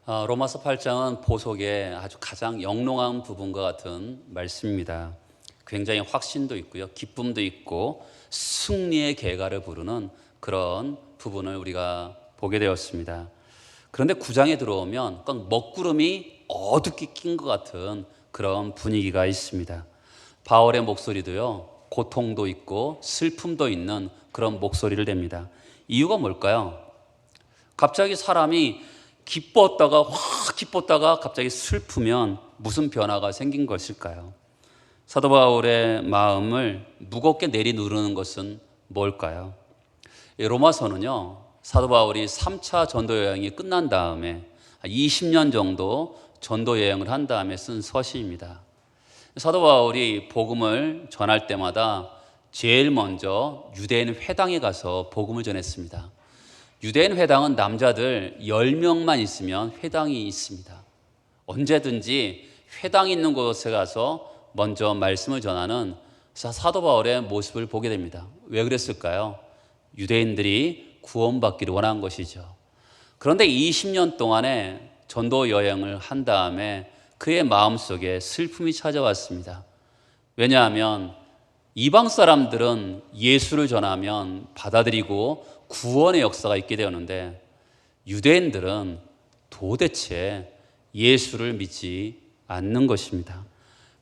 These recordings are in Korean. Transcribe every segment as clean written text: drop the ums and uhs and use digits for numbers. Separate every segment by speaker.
Speaker 1: 로마서 8장은 보석의 아주 가장 영롱한 부분과 같은 말씀입니다. 굉장히 확신도 있고요, 기쁨도 있고 승리의 계가를 부르는 그런 부분을 우리가 보게 되었습니다. 그런데 9장에 들어오면 꼭 먹구름이 어둡게 낀 것 같은 그런 분위기가 있습니다. 바울의 목소리도요, 고통도 있고 슬픔도 있는 그런 목소리를 냅니다. 이유가 뭘까요? 갑자기 사람이 기뻤다가 확 기뻤다가 갑자기 슬프면 무슨 변화가 생긴 것일까요? 사도 바울의 마음을 무겁게 내리누르는 것은 뭘까요? 로마서는요, 사도 바울이 3차 전도 여행이 끝난 다음에 20년 정도 전도 여행을 한 다음에 쓴 서신입니다. 사도 바울이 복음을 전할 때마다 제일 먼저 유대인 회당에 가서 복음을 전했습니다. 유대인 회당은 남자들 10명만 있으면 회당이 있습니다. 언제든지 회당이 있는 곳에 가서 먼저 말씀을 전하는 사도 바울의 모습을 보게 됩니다. 왜 그랬을까요? 유대인들이 구원받기를 원한 것이죠. 그런데 20년 동안의 전도 여행을 한 다음에 그의 마음속에 슬픔이 찾아왔습니다. 왜냐하면 이방 사람들은 예수를 전하면 받아들이고 구원의 역사가 있게 되었는데 유대인들은 도대체 예수를 믿지 않는 것입니다.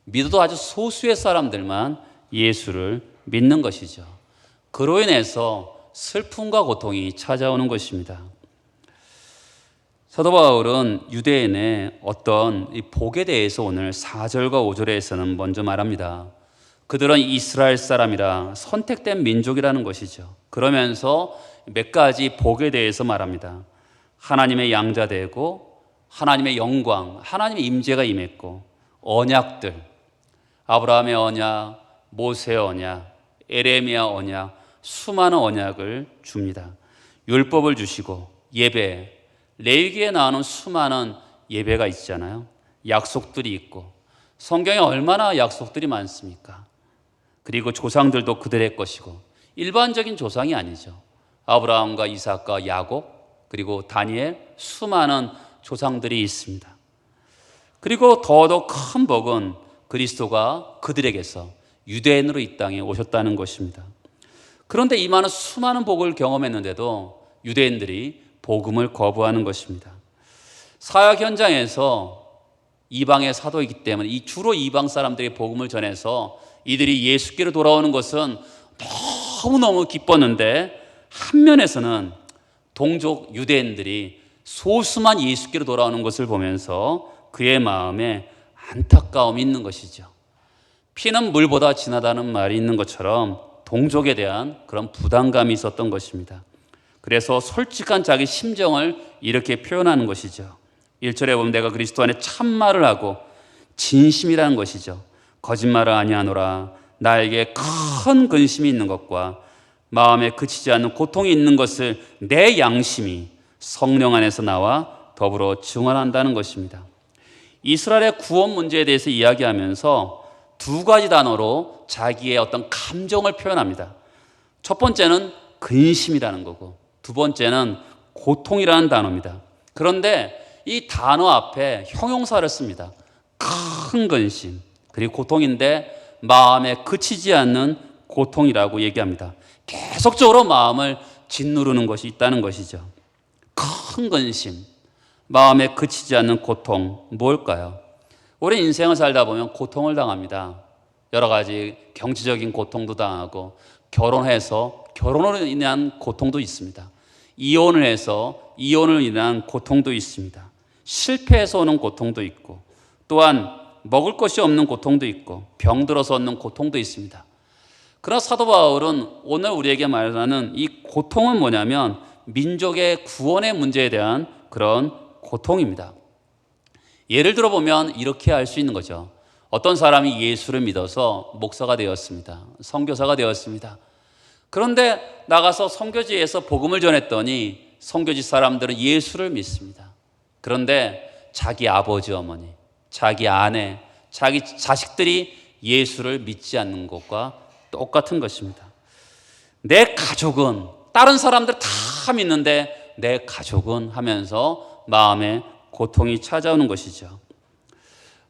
Speaker 1: 믿어도 아주 소수의 사람들만 예수를 믿는 것이죠. 그로 인해서 슬픔과 고통이 찾아오는 것입니다. 사도 바울은 유대인의 어떤 이 복에 대해서 오늘 4절과 5절에서는 먼저 말합니다. 그들은 이스라엘 사람이라 선택된 민족이라는 것이죠. 그러면서 몇 가지 복에 대해서 말합니다. 하나님의 양자되고 하나님의 영광, 하나님의 임재가 임했고 언약들, 아브라함의 언약, 모세의 언약, 에레미야 언약, 수많은 언약을 줍니다. 율법을 주시고 예배, 레위기에 나오는 수많은 예배가 있잖아요. 약속들이 있고 성경에 얼마나 약속들이 많습니까? 그리고 조상들도 그들의 것이고 일반적인 조상이 아니죠. 아브라함과 이삭과 야곱 그리고 다니엘 수많은 조상들이 있습니다. 그리고 더더 큰 복은 그리스도가 그들에게서 유대인으로 이 땅에 오셨다는 것입니다. 그런데 이 많은 수많은 복을 경험했는데도 유대인들이 복음을 거부하는 것입니다. 사역 현장에서 이방의 사도이기 때문에 주로 이방 사람들이 복음을 전해서 이들이 예수께로 돌아오는 것은 너무너무 기뻤는데 한면에서는 동족 유대인들이 소수만 예수께로 돌아오는 것을 보면서 그의 마음에 안타까움이 있는 것이죠. 피는 물보다 진하다는 말이 있는 것처럼 동족에 대한 그런 부담감이 있었던 것입니다. 그래서 솔직한 자기 심정을 이렇게 표현하는 것이죠. 1절에 보면 내가 그리스도 안에 참말을 하고 진심이라는 것이죠. 거짓말을 아니하노라. 나에게 큰 근심이 있는 것과 마음에 그치지 않는 고통이 있는 것을 내 양심이 성령 안에서 나와 더불어 증언한다는 것입니다. 이스라엘의 구원 문제에 대해서 이야기하면서 두 가지 단어로 자기의 어떤 감정을 표현합니다. 첫 번째는 근심이라는 거고 두 번째는 고통이라는 단어입니다. 그런데 이 단어 앞에 형용사를 씁니다. 큰 근심 그리고 고통인데 마음에 그치지 않는 고통이라고 얘기합니다. 계속적으로 마음을 짓누르는 것이 있다는 것이죠. 큰 근심, 마음에 그치지 않는 고통, 뭘까요? 우리 인생을 살다 보면 고통을 당합니다. 여러 가지 경제적인 고통도 당하고 결혼해서 결혼으로 인한 고통도 있습니다. 이혼을 해서 이혼을 인한 고통도 있습니다. 실패해서 오는 고통도 있고 또한 먹을 것이 없는 고통도 있고 병들어서 얻는 고통도 있습니다. 그러나 사도 바울은 오늘 우리에게 말하는 이 고통은 뭐냐면 민족의 구원의 문제에 대한 그런 고통입니다. 예를 들어 보면 이렇게 할 수 있는 거죠. 어떤 사람이 예수를 믿어서 목사가 되었습니다. 선교사가 되었습니다. 그런데 나가서 선교지에서 복음을 전했더니 선교지 사람들은 예수를 믿습니다. 그런데 자기 아버지 어머니, 자기 아내, 자기 자식들이 예수를 믿지 않는 것과 똑같은 것입니다. 내 가족은 다른 사람들 다 믿는데 내 가족은 하면서 마음에 고통이 찾아오는 것이죠.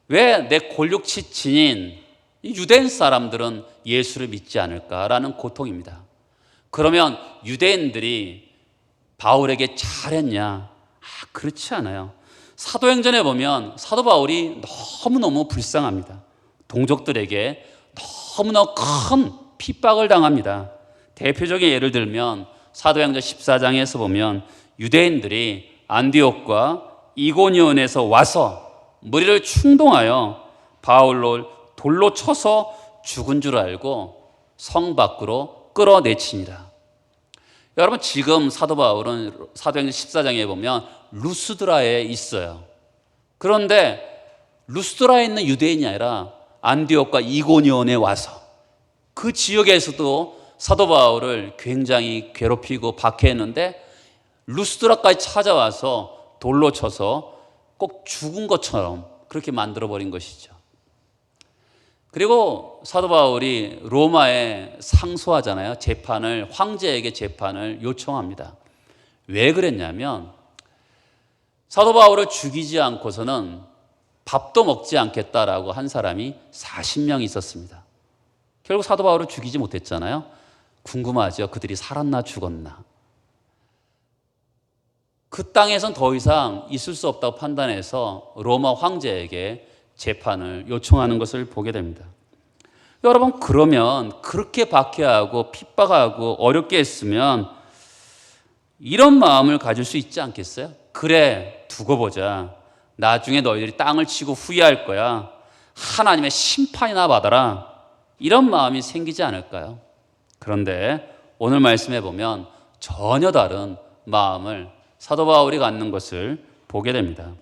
Speaker 1: 왜 내 골육지친인 유대인 사람들은 예수를 믿지 않을까라는 고통입니다. 그러면 유대인들이 바울에게 잘했냐? 그렇지 않아요. 사도행전에 보면 사도 바울이 너무너무 불쌍합니다. 동족들에게 너무나 큰 핍박을 당합니다. 대표적인 예를 들면 사도행전 14장에서 보면 유대인들이 안디옥과 이고니온에서 와서 무리를 충동하여 바울을 돌로 쳐서 죽은 줄 알고 성 밖으로 끌어내치니라. 여러분, 지금 사도 바울은 사도행전 14장에 보면 루스드라에 있어요. 그런데 루스드라에 있는 유대인이 아니라 안디옥과 이고니온에 와서 그 지역에서도 사도 바울을 굉장히 괴롭히고 박해했는데 루스드라까지 찾아와서 돌로 쳐서 꼭 죽은 것처럼 그렇게 만들어버린 것이죠. 그리고 사도 바울이 로마에 상소하잖아요. 황제에게 재판을 요청합니다. 왜 그랬냐면 사도 바울을 죽이지 않고서는 밥도 먹지 않겠다라고 한 사람이 40명 있었습니다. 결국 사도 바울을 죽이지 못했잖아요. 궁금하죠. 그들이 살았나 죽었나. 그 땅에선 더 이상 있을 수 없다고 판단해서 로마 황제에게 재판을 요청하는 것을 보게 됩니다. 여러분, 그러면 그렇게 박해하고 핍박하고 어렵게 했으면 이런 마음을 가질 수 있지 않겠어요? 그래, 두고 보자. 나중에 너희들이 땅을 치고 후회할 거야. 하나님의 심판이나 받아라. 이런 마음이 생기지 않을까요? 그런데 오늘 말씀해 보면 전혀 다른 마음을 사도 바울이 갖는 것을 보게 됩니다.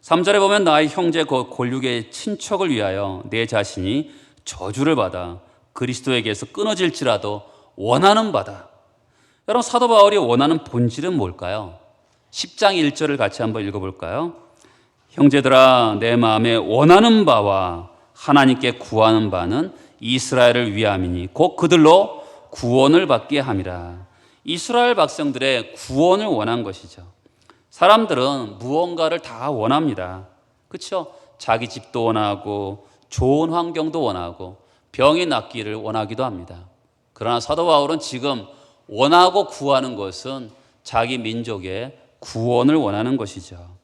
Speaker 1: 3절에 보면 나의 형제 골육의 친척을 위하여 내 자신이 저주를 받아 그리스도에게서 끊어질지라도 원하는 바다. 여러분, 사도 바울이 원하는 본질은 뭘까요? 10장 1절을 같이 한번 읽어볼까요? 형제들아, 내 마음에 원하는 바와 하나님께 구하는 바는 이스라엘을 위함이니 곧 그들로 구원을 받게 함이라. 이스라엘 백성들의 구원을 원한 것이죠. 사람들은 무언가를 다 원합니다. 그렇죠? 자기 집도 원하고 좋은 환경도 원하고 병이 낫기를 원하기도 합니다. 그러나 사도 바울은 지금 원하고 구하는 것은 자기 민족의 구원을 원하는 것이죠.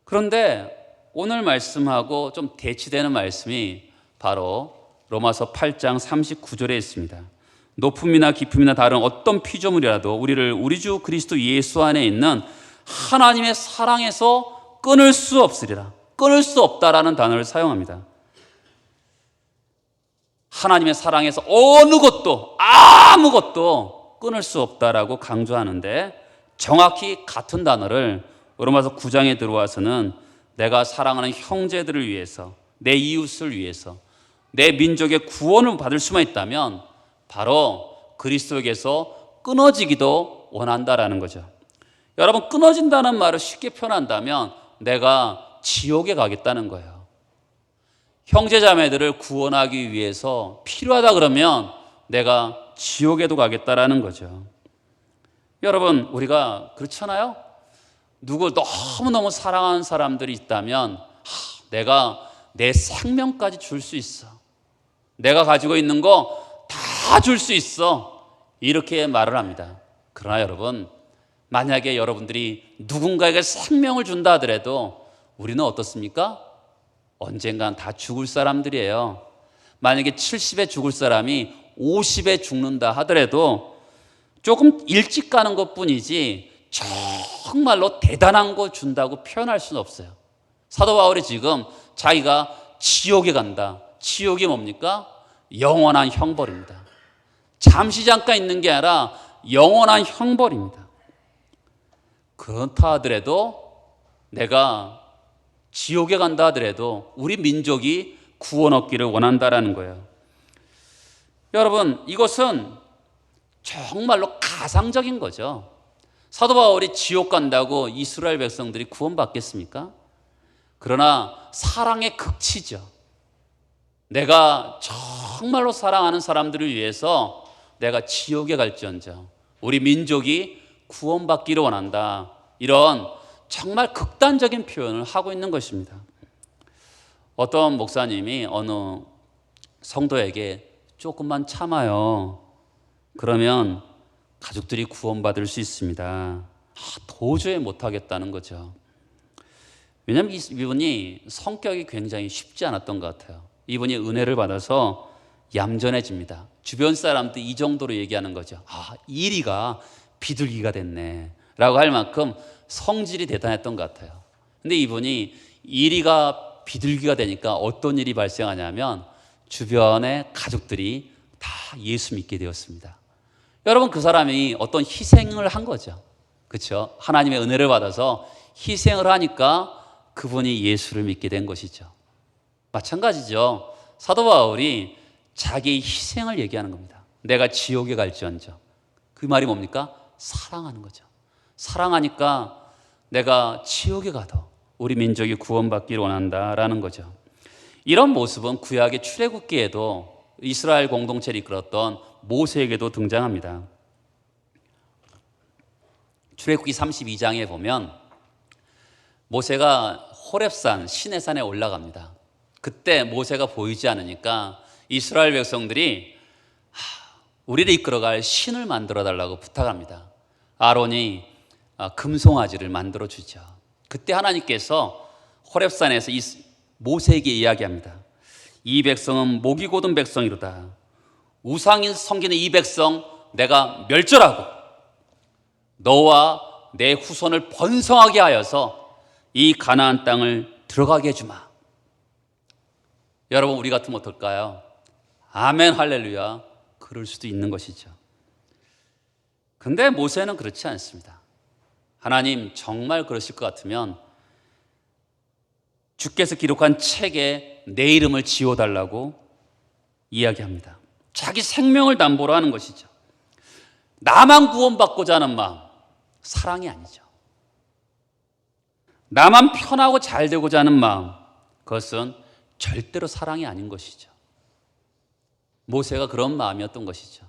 Speaker 1: 그런데 오늘 말씀하고 좀 대치되는 말씀이 바로 로마서 8장 39절에 있습니다. 높음이나 깊음이나 다른 어떤 피조물이라도 우리를 우리 주 그리스도 예수 안에 있는 하나님의 사랑에서 끊을 수 없으리라. 끊을 수 없다라는 단어를 사용합니다. 하나님의 사랑에서 어느 것도 아무것도 끊을 수 없다라고 강조하는데 정확히 같은 단어를 로마서 9장에 들어와서는 내가 사랑하는 형제들을 위해서, 내 이웃을 위해서, 내 민족의 구원을 받을 수만 있다면 바로 그리스도에게서 끊어지기도 원한다라는 거죠. 여러분, 끊어진다는 말을 쉽게 표현한다면 내가 지옥에 가겠다는 거예요. 형제 자매들을 구원하기 위해서 필요하다 그러면 내가 지옥에도 가겠다라는 거죠. 여러분, 우리가 그렇잖아요. 누구 너무너무 사랑하는 사람들이 있다면 내가 내 생명까지 줄 수 있어. 내가 가지고 있는 거 다 줄 수 있어. 이렇게 말을 합니다. 그러나 여러분, 만약에 여러분들이 누군가에게 생명을 준다 하더라도 우리는 어떻습니까? 언젠간 다 죽을 사람들이에요. 만약에 70에 죽을 사람이 50에 죽는다 하더라도 조금 일찍 가는 것뿐이지 정말로 대단한 거 준다고 표현할 수는 없어요. 사도 바울이 지금 자기가 지옥에 간다. 지옥이 뭡니까? 영원한 형벌입니다. 잠시 잠깐 있는 게 아니라 영원한 형벌입니다. 그렇다 하더라도 내가 지옥에 간다 하더라도 우리 민족이 구원 얻기를 원한다라는 거예요. 여러분, 이것은 정말로 가상적인 거죠. 사도 바울이 지옥 간다고 이스라엘 백성들이 구원받겠습니까? 그러나 사랑의 극치죠. 내가 정말로 사랑하는 사람들을 위해서 내가 지옥에 갈지언정 우리 민족이 구원받기를 원한다. 이런 정말 극단적인 표현을 하고 있는 것입니다. 어떤 목사님이 어느 성도에게 조금만 참아요. 그러면 가족들이 구원받을 수 있습니다. 도저히 못하겠다는 거죠. 왜냐하면 이분이 성격이 굉장히 쉽지 않았던 것 같아요. 이분이 은혜를 받아서 얌전해집니다. 주변 사람들이 이 정도로 얘기하는 거죠. 이리가 비둘기가 됐네 라고 할 만큼 성질이 대단했던 것 같아요. 근데 이분이 이리가 비둘기가 되니까 어떤 일이 발생하냐면 주변의 가족들이 다 예수 믿게 되었습니다. 여러분, 그 사람이 어떤 희생을 한 거죠. 그렇죠? 하나님의 은혜를 받아서 희생을 하니까 그분이 예수를 믿게 된 것이죠. 마찬가지죠. 사도 바울이 자기의 희생을 얘기하는 겁니다. 내가 지옥에 갈지언정. 그 말이 뭡니까? 사랑하는 거죠. 사랑하니까 내가 지옥에 가도 우리 민족이 구원받기를 원한다라는 거죠. 이런 모습은 구약의 출애굽기에도 이스라엘 공동체를 이끌었던 모세에게도 등장합니다. 출애굽기 32장에 보면 모세가 호렙산 시내산에 올라갑니다. 그때 모세가 보이지 않으니까 이스라엘 백성들이 우리를 이끌어갈 신을 만들어 달라고 부탁합니다. 아론이 금송아지를 만들어 주죠. 그때 하나님께서 호렙산에서 모세에게 이야기합니다. 이 백성은 목이 곧은 백성이로다. 우상인 섬기는 이 백성 내가 멸절하고 너와 내 후손을 번성하게 하여서 이 가나안 땅을 들어가게 해주마. 여러분, 우리 같으면 어떨까요? 아멘 할렐루야. 그럴 수도 있는 것이죠. 근데 모세는 그렇지 않습니다. 하나님 정말 그러실 것 같으면 주께서 기록한 책에 내 이름을 지워달라고 이야기합니다. 자기 생명을 담보로 하는 것이죠. 나만 구원받고자 하는 마음, 사랑이 아니죠. 나만 편하고 잘 되고자 하는 마음, 그것은 절대로 사랑이 아닌 것이죠. 모세가 그런 마음이었던 것이죠.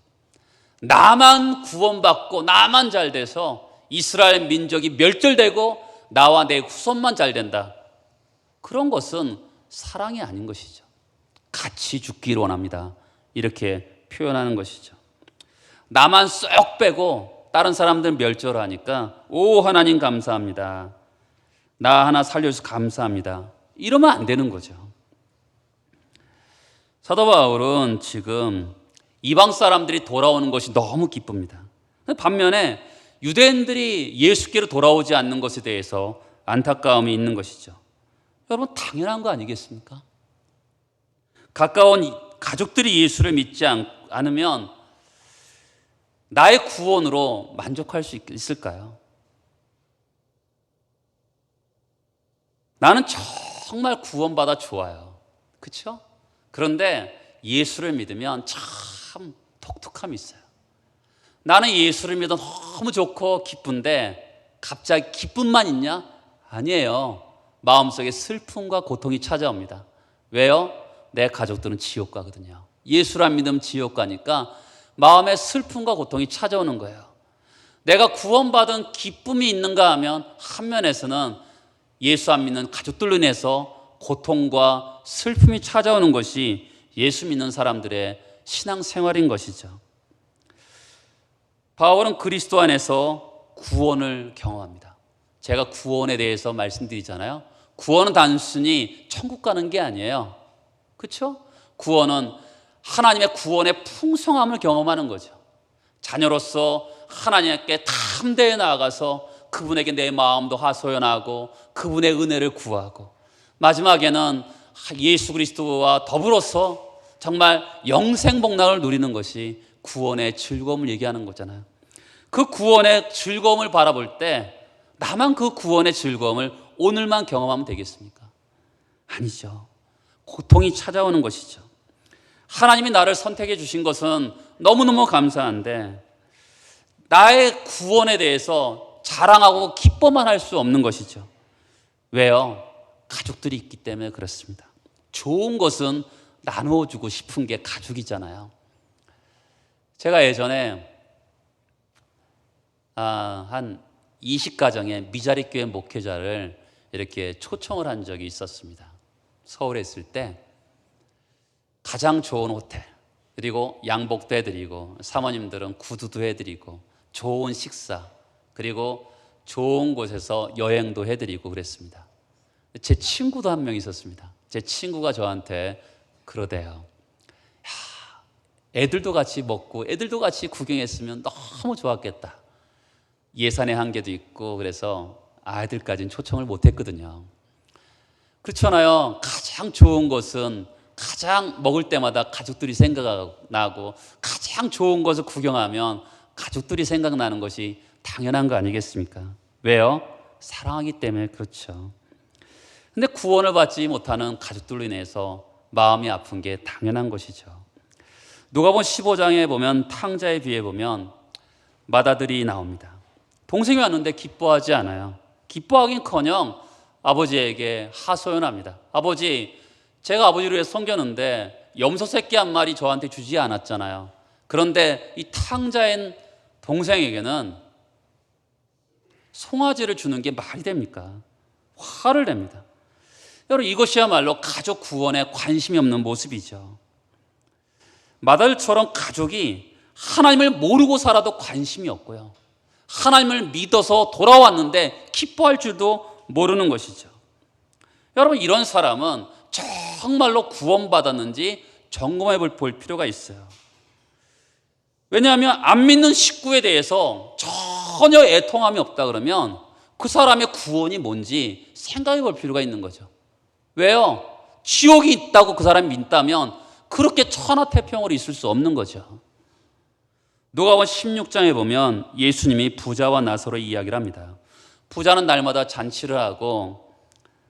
Speaker 1: 나만 구원받고 나만 잘 돼서 이스라엘 민족이 멸절되고 나와 내 후손만 잘 된다. 그런 것은 사랑이 아닌 것이죠. 같이 죽기를 원합니다. 이렇게 표현하는 것이죠. 나만 쏙 빼고 다른 사람들 멸절하니까 오 하나님 감사합니다. 나 하나 살려줘서 감사합니다. 이러면 안 되는 거죠. 사도 바울은 지금 이방 사람들이 돌아오는 것이 너무 기쁩니다. 반면에 유대인들이 예수께로 돌아오지 않는 것에 대해서 안타까움이 있는 것이죠. 여러분, 당연한 거 아니겠습니까? 가까운 가족들이 예수를 믿지 않으면 나의 구원으로 만족할 수 있을까요? 나는 정말 구원받아 좋아요. 그렇죠? 그런데 예수를 믿으면 참 독특함이 있어요. 나는 예수를 믿어 너무 좋고 기쁜데 갑자기 기쁨만 있냐? 아니에요. 마음속에 슬픔과 고통이 찾아옵니다. 왜요? 내 가족들은 지옥 가거든요. 예수를 안 믿으면 지옥 가니까 마음에 슬픔과 고통이 찾아오는 거예요. 내가 구원받은 기쁨이 있는가 하면 한면에서는 예수 안 믿는 가족들로 인해서 고통과 슬픔이 찾아오는 것이 예수 믿는 사람들의 신앙생활인 것이죠. 바울은 그리스도 안에서 구원을 경험합니다. 제가 구원에 대해서 말씀드리잖아요. 구원은 단순히 천국 가는 게 아니에요. 그렇죠? 구원은 하나님의 구원의 풍성함을 경험하는 거죠. 자녀로서 하나님께 담대히 나아가서 그분에게 내 마음도 하소연하고 그분의 은혜를 구하고 마지막에는 예수 그리스도와 더불어서 정말 영생복락을 누리는 것이 구원의 즐거움을 얘기하는 거잖아요. 그 구원의 즐거움을 바라볼 때 나만 그 구원의 즐거움을 오늘만 경험하면 되겠습니까? 아니죠. 고통이 찾아오는 것이죠. 하나님이 나를 선택해 주신 것은 너무너무 감사한데 나의 구원에 대해서 자랑하고 기뻐만 할 수 없는 것이죠. 왜요? 가족들이 있기 때문에 그렇습니다. 좋은 것은 나누어주고 싶은 게 가족이잖아요. 제가 예전에 한 20가정의 미자리 교회 목회자를 이렇게 초청을 한 적이 있었습니다. 서울에 있을 때 가장 좋은 호텔, 그리고 양복도 해드리고 사모님들은 구두도 해드리고 좋은 식사, 그리고 좋은 곳에서 여행도 해드리고 그랬습니다. 제 친구도 한 명 있었습니다. 제 친구가 저한테 그러대요. 애들도 같이 먹고 애들도 같이 구경했으면 너무 좋았겠다. 예산의 한계도 있고 그래서 아이들까지는 초청을 못했거든요. 그렇잖아요. 가장 좋은 것은 가장 먹을 때마다 가족들이 생각나고 가장 좋은 것을 구경하면 가족들이 생각나는 것이 당연한 거 아니겠습니까? 왜요? 사랑하기 때문에 그렇죠. 근데 구원을 받지 못하는 가족들로 인해서 마음이 아픈 게 당연한 것이죠. 누가복음 15장에 보면 탕자의 비유에 보면 맏아들이 나옵니다. 동생이 왔는데 기뻐하지 않아요. 기뻐하긴커녕 아버지에게 하소연합니다. 아버지, 제가 아버지를 위해 섬겼는데 염소 새끼 한 마리 저한테 주지 않았잖아요. 그런데 이 탕자인 동생에게는 송아지를 주는 게 말이 됩니까? 화를 냅니다. 여러분, 이것이야말로 가족 구원에 관심이 없는 모습이죠. 맏아들처럼 가족이 하나님을 모르고 살아도 관심이 없고요, 하나님을 믿어서 돌아왔는데 기뻐할 줄도 모르는 것이죠. 여러분, 이런 사람은 정말로 구원받았는지 점검해 볼 필요가 있어요. 왜냐하면 안 믿는 식구에 대해서 전혀 애통함이 없다 그러면 그 사람의 구원이 뭔지 생각해 볼 필요가 있는 거죠. 왜요? 지옥이 있다고 그 사람이 믿다면 그렇게 천하태평으로 있을 수 없는 거죠. 누가복음 16장에 보면 예수님이 부자와 나사로의 이야기를 합니다. 부자는 날마다 잔치를 하고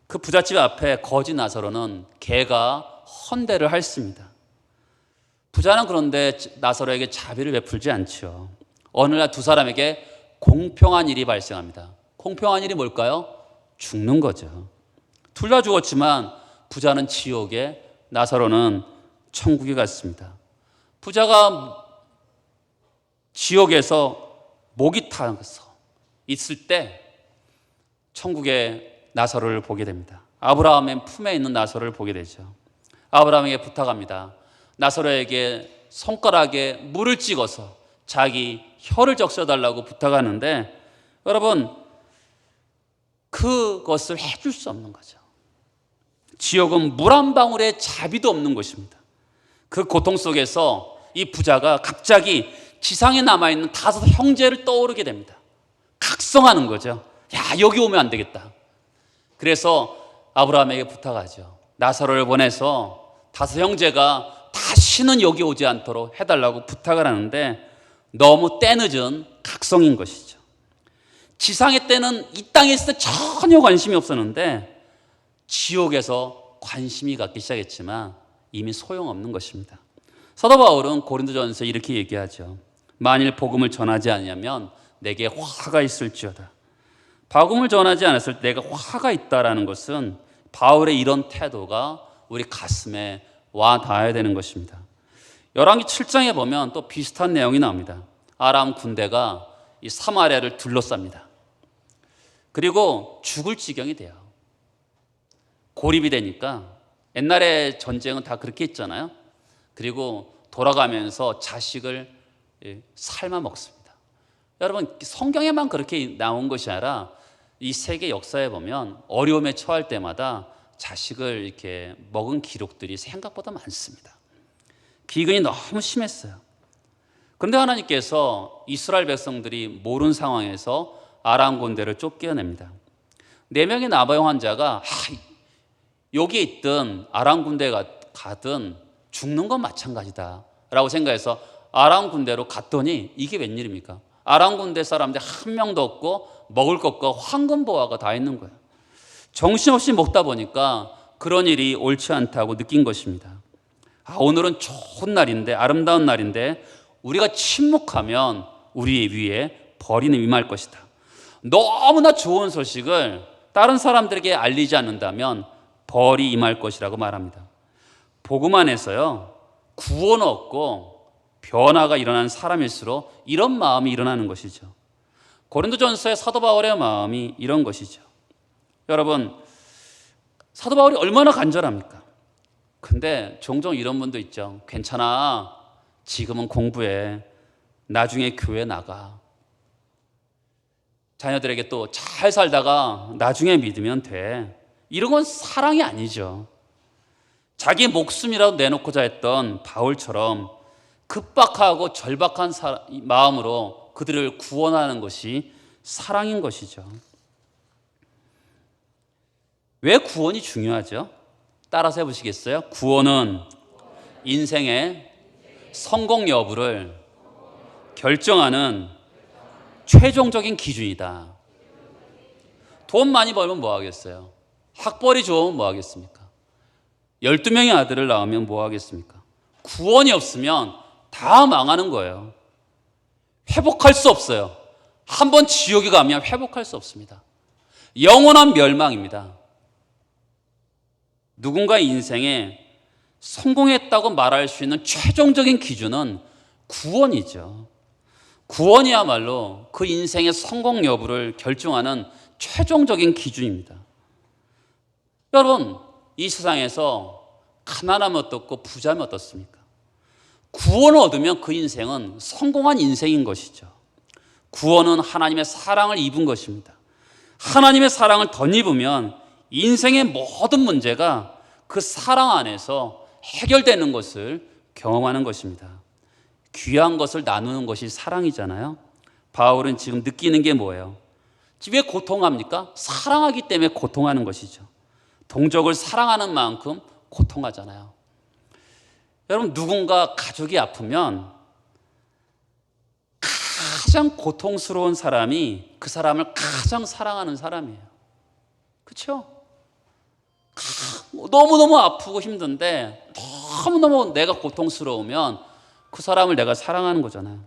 Speaker 1: 그 부잣집 앞에 거지 나사로는 개가 헌대를 했습니다. 부자는 그런데 나사로에게 자비를 베풀지 않죠. 어느 날 두 사람에게 공평한 일이 발생합니다. 공평한 일이 뭘까요? 죽는 거죠. 둘 다 죽었지만 부자는 지옥에, 나사로는 천국에 갔습니다. 부자가 지옥에서 목이 타서 있을 때 천국에 나사로를 보게 됩니다. 아브라함의 품에 있는 나사로를 보게 되죠. 아브라함에게 부탁합니다. 나사로에게 손가락에 물을 찍어서 자기 혀를 적셔달라고 부탁하는데, 여러분, 그것을 해줄 수 없는 거죠. 지옥은 물 한 방울의 자비도 없는 곳입니다. 그 고통 속에서 이 부자가 갑자기 지상에 남아있는 5 형제를 떠오르게 됩니다. 각성하는 거죠. 야, 여기 오면 안 되겠다. 그래서 아브라함에게 부탁하죠. 나사로를 보내서 5 형제가 다시는 여기 오지 않도록 해달라고 부탁을 하는데 너무 때늦은 각성인 것이죠. 지상의 때는 이 땅에 있을 때 전혀 관심이 없었는데 지옥에서 관심이 갖기 시작했지만 이미 소용없는 것입니다. 사도 바울은 고린도전서 이렇게 얘기하죠. 만일 복음을 전하지 않으면 내게 화가 있을지어다. 복음을 전하지 않았을 때 내가 화가 있다라는 것은 바울의 이런 태도가 우리 가슴에 와 닿아야 되는 것입니다. 열왕기 7장에 보면 또 비슷한 내용이 나옵니다. 아람 군대가 이 사마리아를 둘러쌉니다. 그리고 죽을 지경이 돼요. 고립이 되니까, 옛날에 전쟁은 다 그렇게 했잖아요. 그리고 돌아가면서 자식을 삶아 먹습니다. 여러분, 성경에만 그렇게 나온 것이 아니라 이 세계 역사에 보면 어려움에 처할 때마다 자식을 이렇게 먹은 기록들이 생각보다 많습니다. 기근이 너무 심했어요. 그런데 하나님께서 이스라엘 백성들이 모르는 상황에서 아람 군대를 쫓겨냅니다. 4명의 나바용 환자가 여기에 있든 아람 군대가 가든 죽는 건 마찬가지다 라고 생각해서 아람 군대로 갔더니 이게 웬일입니까? 아람 군대 사람들 한 명도 없고 먹을 것과 황금 보화가 다 있는 거예요. 정신없이 먹다 보니까 그런 일이 옳지 않다고 느낀 것입니다. 오늘은 좋은 날인데, 아름다운 날인데 우리가 침묵하면 우리 위에 벌이 임할 것이다. 너무나 좋은 소식을 다른 사람들에게 알리지 않는다면 벌이 임할 것이라고 말합니다. 복음 안에서요, 구원 얻고 변화가 일어나는 사람일수록 이런 마음이 일어나는 것이죠. 고린도전서의 사도 바울의 마음이 이런 것이죠. 여러분, 사도 바울이 얼마나 간절합니까? 근데 종종 이런 분도 있죠. 괜찮아, 지금은 공부해, 나중에 교회 나가. 자녀들에게 또 잘 살다가 나중에 믿으면 돼. 이런 건 사랑이 아니죠. 자기 목숨이라도 내놓고자 했던 바울처럼 급박하고 절박한 마음으로 그들을 구원하는 것이 사랑인 것이죠. 왜 구원이 중요하죠? 따라서 해보시겠어요? 구원은 인생의 성공 여부를 결정하는 최종적인 기준이다. 돈 많이 벌면 뭐 하겠어요? 학벌이 좋으면 뭐 하겠습니까? 12명의 아들을 낳으면 뭐 하겠습니까? 구원이 없으면 다 망하는 거예요. 회복할 수 없어요. 한번 지옥에 가면 회복할 수 없습니다. 영원한 멸망입니다. 누군가의 인생에 성공했다고 말할 수 있는 최종적인 기준은 구원이죠. 구원이야말로 그 인생의 성공 여부를 결정하는 최종적인 기준입니다. 여러분, 이 세상에서 가난하면 어떻고 부자면 어떻습니까? 구원을 얻으면 그 인생은 성공한 인생인 것이죠. 구원은 하나님의 사랑을 입은 것입니다. 하나님의 사랑을 덧입으면 인생의 모든 문제가 그 사랑 안에서 해결되는 것을 경험하는 것입니다. 귀한 것을 나누는 것이 사랑이잖아요. 바울은 지금 느끼는 게 뭐예요? 왜 고통합니까? 사랑하기 때문에 고통하는 것이죠. 동족을 사랑하는 만큼 고통하잖아요. 여러분, 누군가 가족이 아프면 가장 고통스러운 사람이 그 사람을 가장 사랑하는 사람이에요. 그렇죠? 너무너무 아프고 힘든데 너무너무 내가 고통스러우면 그 사람을 내가 사랑하는 거잖아요.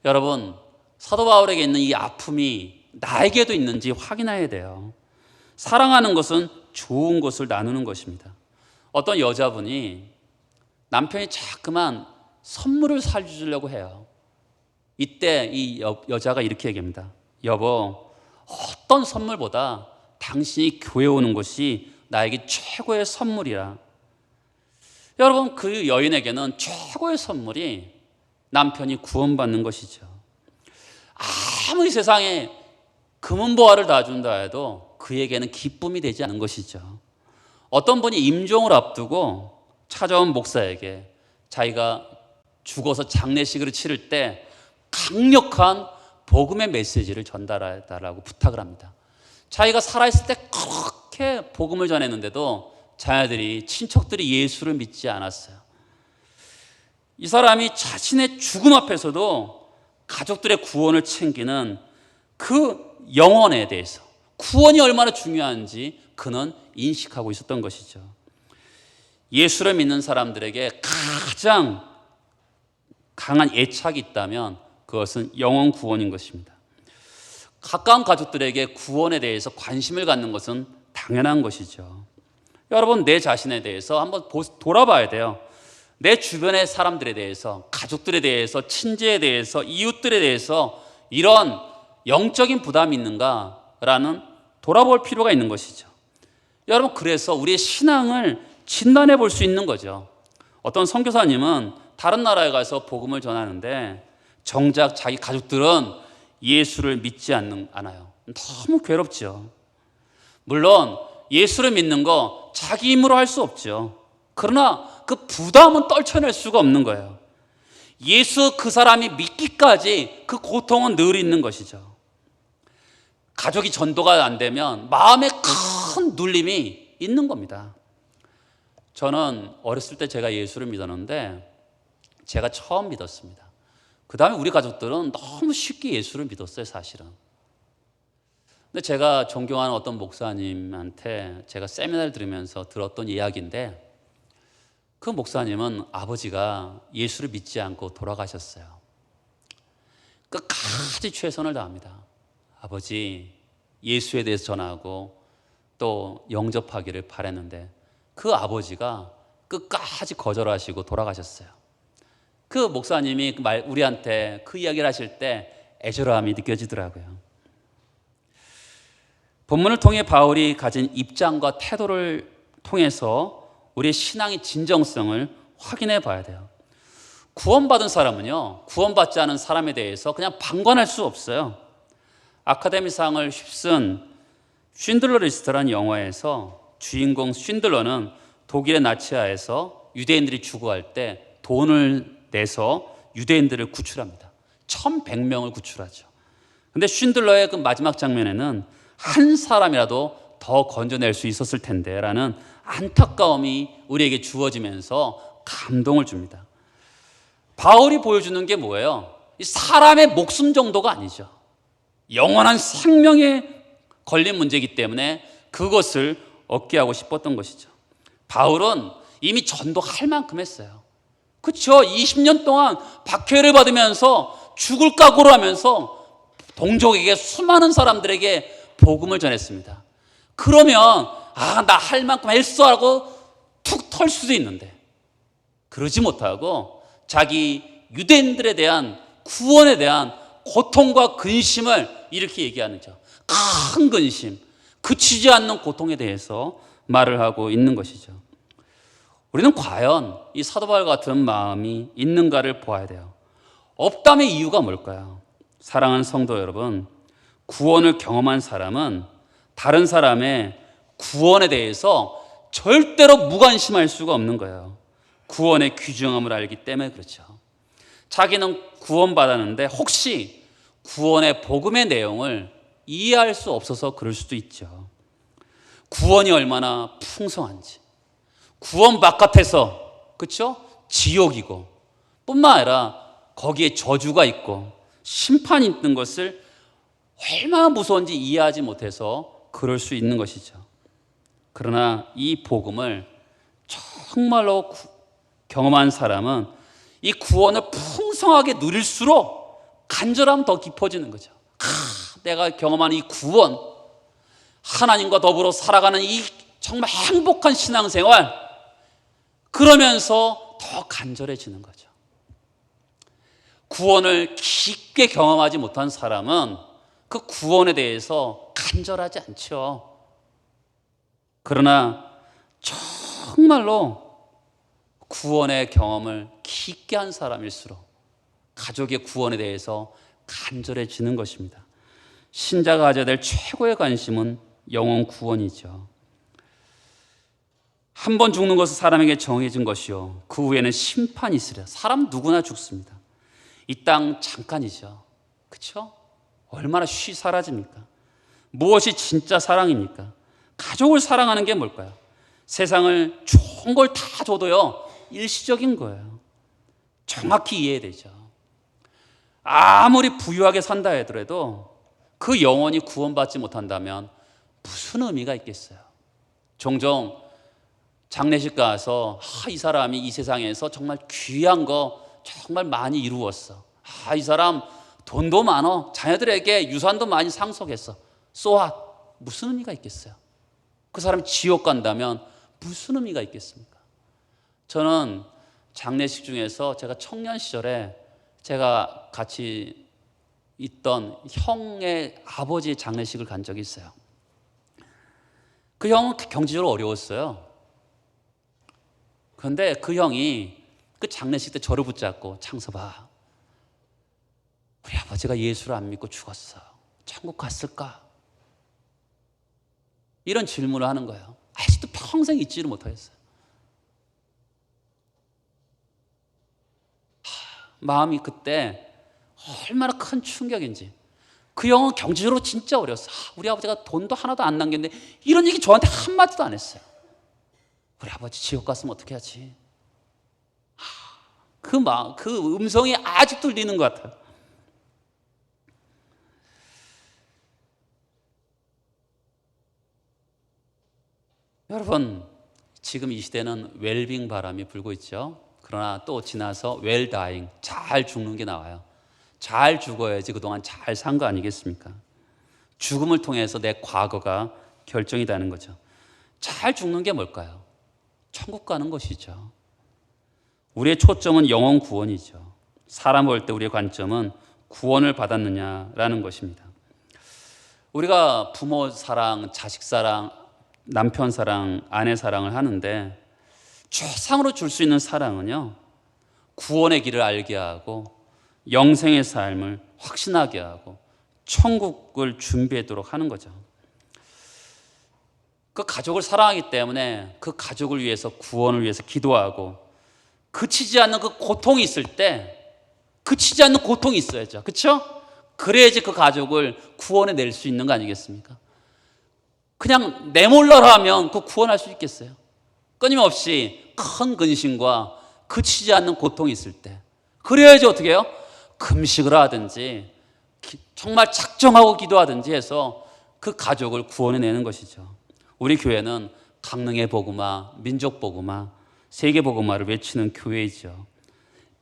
Speaker 1: 여러분, 사도 바울에게 있는 이 아픔이 나에게도 있는지 확인해야 돼요. 사랑하는 것은 좋은 것을 나누는 것입니다. 어떤 여자분이 남편이 자꾸만 선물을 사주려고 해요. 이때 이 여자가 이렇게 얘기합니다. 여보, 어떤 선물보다 당신이 교회 오는 것이 나에게 최고의 선물이라. 여러분, 그 여인에게는 최고의 선물이 남편이 구원받는 것이죠. 아무리 세상에 금은보화를 다 준다 해도 그에게는 기쁨이 되지 않는 것이죠. 어떤 분이 임종을 앞두고 찾아온 목사에게 자기가 죽어서 장례식을 치를 때 강력한 복음의 메시지를 전달해달라고 부탁을 합니다. 자기가 살아있을 때 그렇게 복음을 전했는데도 자녀들이, 친척들이 예수를 믿지 않았어요. 이 사람이 자신의 죽음 앞에서도 가족들의 구원을 챙기는 그 영혼에 대해서, 구원이 얼마나 중요한지 그는 인식하고 있었던 것이죠. 예수를 믿는 사람들에게 가장 강한 애착이 있다면 그것은 영혼 구원인 것입니다. 가까운 가족들에게 구원에 대해서 관심을 갖는 것은 당연한 것이죠. 여러분, 내 자신에 대해서 한번 돌아봐야 돼요. 내 주변의 사람들에 대해서, 가족들에 대해서, 친지에 대해서, 이웃들에 대해서 이런 영적인 부담이 있는가라는 돌아볼 필요가 있는 것이죠. 여러분, 그래서 우리의 신앙을 진단해 볼 수 있는 거죠. 어떤 선교사님은 다른 나라에 가서 복음을 전하는데 정작 자기 가족들은 예수를 믿지 않아요. 너무 괴롭죠. 물론 예수를 믿는 거 자기 힘으로 할 수 없죠. 그러나 그 부담은 떨쳐낼 수가 없는 거예요. 예수 그 사람이 믿기까지 그 고통은 늘 있는 것이죠. 가족이 전도가 안 되면 마음에 큰 눌림이 있는 겁니다. 저는 어렸을 때 제가 예수를 믿었는데 제가 처음 믿었습니다. 그 다음에 우리 가족들은 너무 쉽게 예수를 믿었어요, 사실은. 근데 제가 존경하는 어떤 목사님한테 제가 세미나를 들으면서 들었던 이야기인데 그 목사님은 아버지가 예수를 믿지 않고 돌아가셨어요. 끝까지 최선을 다합니다. 아버지, 예수에 대해서 전하고 또 영접하기를 바랬는데 그 아버지가 끝까지 거절하시고 돌아가셨어요. 그 목사님이 우리한테 그 이야기를 하실 때 애절함이 느껴지더라고요. 본문을 통해 바울이 가진 입장과 태도를 통해서 우리의 신앙의 진정성을 확인해 봐야 돼요. 구원받은 사람은요, 구원받지 않은 사람에 대해서 그냥 방관할 수 없어요. 아카데미상을 휩쓴 쉰들러 리스트라는 영화에서 주인공 쉰들러는 독일의 나치하에서 유대인들이 죽어갈 때 돈을 내서 유대인들을 구출합니다. 1100명을 구출하죠. 근데 쉰들러의 그 마지막 장면에는 한 사람이라도 더 건져낼 수 있었을 텐데 라는 안타까움이 우리에게 주어지면서 감동을 줍니다. 바울이 보여주는 게 뭐예요? 이 사람의 목숨 정도가 아니죠. 영원한 생명에 걸린 문제이기 때문에 그것을 얻게 하고 싶었던 것이죠. 바울은 이미 전도할 만큼 했어요. 그렇죠? 20년 동안 박해를 받으면서 죽을 각오를 하면서 동족에게 수많은 사람들에게 복음을 전했습니다. 그러면 나 할 만큼 했어 하고 툭 털 수도 있는데 그러지 못하고 자기 유대인들에 대한 구원에 대한 고통과 근심을 이렇게 얘기하는 거죠. 큰 근심, 그치지 않는 고통에 대해서 말을 하고 있는 것이죠. 우리는 과연 이 사도 바울 같은 마음이 있는가를 보아야 돼요. 없다면 이유가 뭘까요? 사랑하는 성도 여러분, 구원을 경험한 사람은 다른 사람의 구원에 대해서 절대로 무관심할 수가 없는 거예요. 구원의 귀중함을 알기 때문에 그렇죠. 자기는 구원받았는데 혹시 구원의 복음의 내용을 이해할 수 없어서 그럴 수도 있죠. 구원이 얼마나 풍성한지, 구원 바깥에서 그렇죠? 지옥이고 뿐만 아니라 거기에 저주가 있고 심판이 있는 것을 얼마나 무서운지 이해하지 못해서 그럴 수 있는 것이죠. 그러나 이 복음을 정말로 경험한 사람은 이 구원을 풍성하게 누릴수록 간절함 더 깊어지는 거죠. 내가 경험하는 이 구원, 하나님과 더불어 살아가는 이 정말 행복한 신앙생활, 그러면서 더 간절해지는 거죠. 구원을 깊게 경험하지 못한 사람은 그 구원에 대해서 간절하지 않죠. 그러나 정말로 구원의 경험을 깊게 한 사람일수록 가족의 구원에 대해서 간절해지는 것입니다. 신자가 가져야 될 최고의 관심은 영혼 구원이죠. 한 번 죽는 것은 사람에게 정해진 것이요 그 후에는 심판이 있으리라. 사람 누구나 죽습니다. 이 땅 잠깐이죠. 그렇죠? 얼마나 쉬 사라집니까? 무엇이 진짜 사랑입니까? 가족을 사랑하는 게 뭘까요? 세상을 좋은 걸 다 줘도요 일시적인 거예요. 정확히 이해되죠. 아무리 부유하게 산다 하더라도 그 영혼이 구원받지 못한다면 무슨 의미가 있겠어요? 종종 장례식 가서 이 사람이 이 세상에서 정말 귀한 거 정말 많이 이루었어. 이 사람 돈도 많어. 자녀들에게 유산도 많이 상속했어. So what? 무슨 의미가 있겠어요? 그 사람이 지옥 간다면 무슨 의미가 있겠습니까? 저는 장례식 중에서 제가 청년 시절에 제가 같이 있던 형의 아버지의 장례식을 간 적이 있어요. 그 형은 경제적으로 어려웠어요. 그런데 그 형이 그 장례식 때 저를 붙잡고 창섭아, 우리 아버지가 예수를 안 믿고 죽었어. 천국 갔을까? 이런 질문을 하는 거예요. 아직도 평생 잊지를 못하겠어요. 마음이 그때 얼마나 큰 충격인지. 그 형은 경제적으로 진짜 어려웠어. 우리 아버지가 돈도 하나도 안 남겼는데 이런 얘기 저한테 한마디도 안 했어요. 우리 아버지 지옥 갔으면 어떻게 하지? 그 음성이 아직도 들리는 것 같아요. 여러분, 지금 이 시대는 웰빙 바람이 불고 있죠. 그러나 또 지나서 웰다잉, 잘 죽는 게 나와요. 잘 죽어야지 그동안 잘 산 거 아니겠습니까? 죽음을 통해서 내 과거가 결정이 되는 거죠. 잘 죽는 게 뭘까요? 천국 가는 것이죠. 우리의 초점은 영혼 구원이죠. 사람 볼 때 우리의 관점은 구원을 받았느냐라는 것입니다. 우리가 부모 사랑, 자식 사랑, 남편 사랑, 아내 사랑을 하는데 최상으로 줄 수 있는 사랑은요, 구원의 길을 알게 하고 영생의 삶을 확신하게 하고 천국을 준비하도록 하는 거죠. 그 가족을 사랑하기 때문에 그 가족을 위해서, 구원을 위해서 기도하고, 그치지 않는 그 고통이 있을 때 그치지 않는 고통이 있어야죠. 그렇죠? 그래야지 그 가족을 구원해 낼 수 있는 거 아니겠습니까? 그냥 내몰라라 하면 그 구원할 수 있겠어요? 끊임없이 큰 근심과 그치지 않는 고통이 있을 때, 그래야지 어떻게 해요? 금식을 하든지 정말 작정하고 기도하든지 해서 그 가족을 구원해 내는 것이죠. 우리 교회는 강릉의 복음화, 민족 복음화, 세계 복음화를 외치는 교회이죠.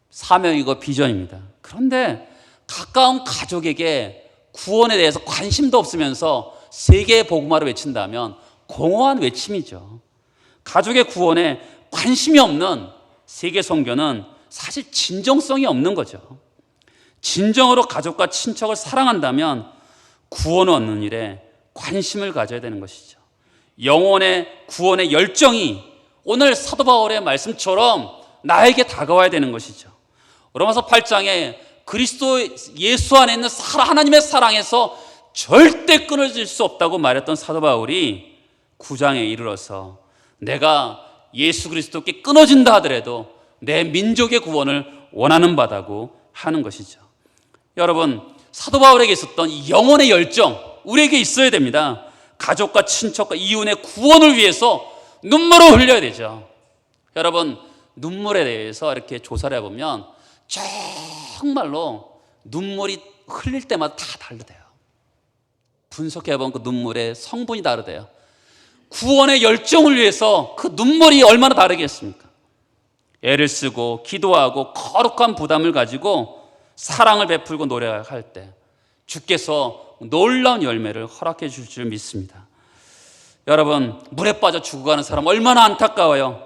Speaker 1: 사명이고 비전입니다. 그런데 가까운 가족에게 구원에 대해서 관심도 없으면서 세계 복음화를 외친다면 공허한 외침이죠. 가족의 구원에 관심이 없는 세계 선교는 사실 진정성이 없는 거죠. 진정으로 가족과 친척을 사랑한다면 구원을 얻는 일에 관심을 가져야 되는 것이죠. 영혼의 구원의 열정이 오늘 사도 바울의 말씀처럼 나에게 다가와야 되는 것이죠. 로마서 8장에 그리스도 예수 안에 있는 하나님의 사랑에서 절대 끊어질 수 없다고 말했던 사도 바울이 9장에 이르러서 내가 예수 그리스도께 끊어진다 하더라도 내 민족의 구원을 원하는 바다고 하는 것이죠. 여러분, 사도 바울에게 있었던 이 영혼의 열정 우리에게 있어야 됩니다. 가족과 친척과 이웃의 구원을 위해서 눈물을 흘려야 되죠. 여러분, 눈물에 대해서 이렇게 조사를 해보면 정말로 눈물이 흘릴 때마다 다 다르대요. 분석해보면 그 눈물의 성분이 다르대요. 구원의 열정을 위해서 그 눈물이 얼마나 다르겠습니까? 애를 쓰고 기도하고 거룩한 부담을 가지고 사랑을 베풀고 노력할 때 주께서 놀라운 열매를 허락해 주실 줄 믿습니다. 여러분, 물에 빠져 죽어가는 사람 얼마나 안타까워요.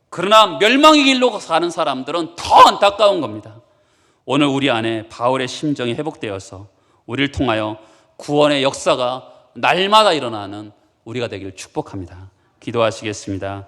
Speaker 1: 그러나 멸망의 길로 가는 사람들은 더 안타까운 겁니다. 오늘 우리 안에 바울의 심정이 회복되어서 우리를 통하여 구원의 역사가 날마다 일어나는 우리가 되기를 축복합니다. 기도하시겠습니다.